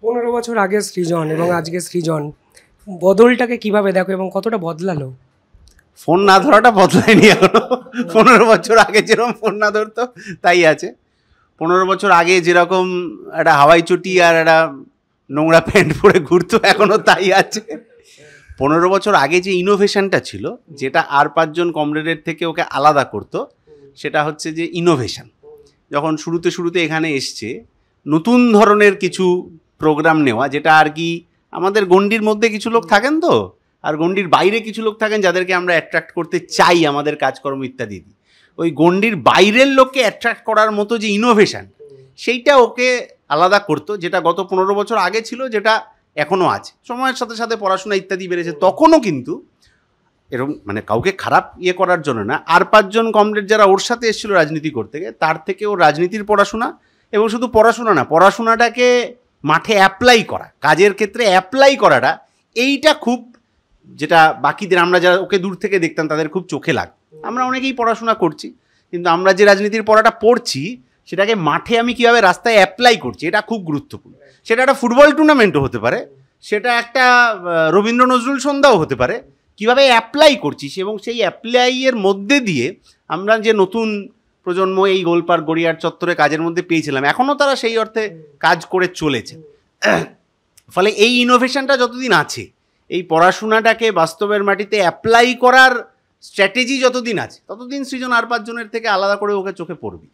15 বছর আগে সৃজন এবং আজকে সৃজন, বদলটাকে কিভাবে দেখো এবং কতটা বদলালো? ফোন না ধরাটা বদলায়নি এখনো। 15 বছর আগে যেরকম ফোন না ধরতো তাই আছে। 15 বছর আগে যেরকম একটা হাওয়াই চটি আর একটা নোংরা প্যান্ট পরে ঘুরতো এখনো তাই আছে। 15 বছর আগে যে ইনোভেশনটা ছিল, যেটা আর 5জন কমরেডের থেকে ওকে আলাদা করতো, সেটা হচ্ছে যে ইনোভেশন। যখন শুরুতে এখানে এসছে নতুন ধরনের কিছু প্রোগ্রাম নেওয়া, যেটা আর কি আমাদের গণ্ডির মধ্যে কিছু লোক থাকেন তো, আর গণ্ডির বাইরে কিছু লোক থাকেন যাদেরকে আমরা অ্যাট্রাক্ট করতে চাই আমাদের কাজকর্ম ইত্যাদি। ওই গণ্ডির বাইরের লোককে অ্যাট্রাক্ট করার মতো যে ইনোভেশন, সেইটা ওকে আলাদা করতো, যেটা গত 15 বছর আগে ছিল, যেটা এখনও আছে। সময়ের সাথে সাথে পড়াশোনা ইত্যাদি বেড়েছে, তখনও কিন্তু এরকম মানে কাউকে খারাপ করার জন্য না, আর 5জন কমরেড যারা ওর সাথে এসেছিল রাজনীতি করতে গিয়ে, তার থেকে ও রাজনীতির পড়াশোনা, এবং শুধু পড়াশোনা না, পড়াশোনাটাকে মাঠে অ্যাপ্লাই করা, কাজের ক্ষেত্রে অ্যাপ্লাই করাটা, এইটা খুব, যেটা বাকিদের আমরা যারা ওকে দূর থেকে দেখতাম তাদের খুব চোখে লাগ। আমরা অনেকেই পড়াশোনা করছি, কিন্তু আমরা যে রাজনীতির পড়াটা পড়ছি সেটাকে মাঠে আমি কীভাবে রাস্তায় অ্যাপ্লাই করছি, এটা খুব গুরুত্বপূর্ণ। সেটা একটা ফুটবল টুর্নামেন্টও হতে পারে, সেটা একটা রবীন্দ্র নজরুল সন্ধ্যাও হতে পারে। কীভাবে অ্যাপ্লাই করছিস, এবং সেই অ্যাপ্লাইয়ের মধ্যে দিয়ে আমরা যে নতুন প্রজন্ম এই গোলপাড় গড়িয়ার চত্বরে কাজের মধ্যে পেয়েছিলাম, এখনও তারা সেই অর্থে কাজ করে চলেছে। ফলে এই ইনোভেশনটা যতদিন আছে, এই পড়াশোনাটাকে বাস্তবের মাটিতে অ্যাপ্লাই করার স্ট্র্যাটেজি যতদিন আছে, ততদিন সৃজন আর 5জনের থেকে আলাদা করে ওকে চোখে পড়বি।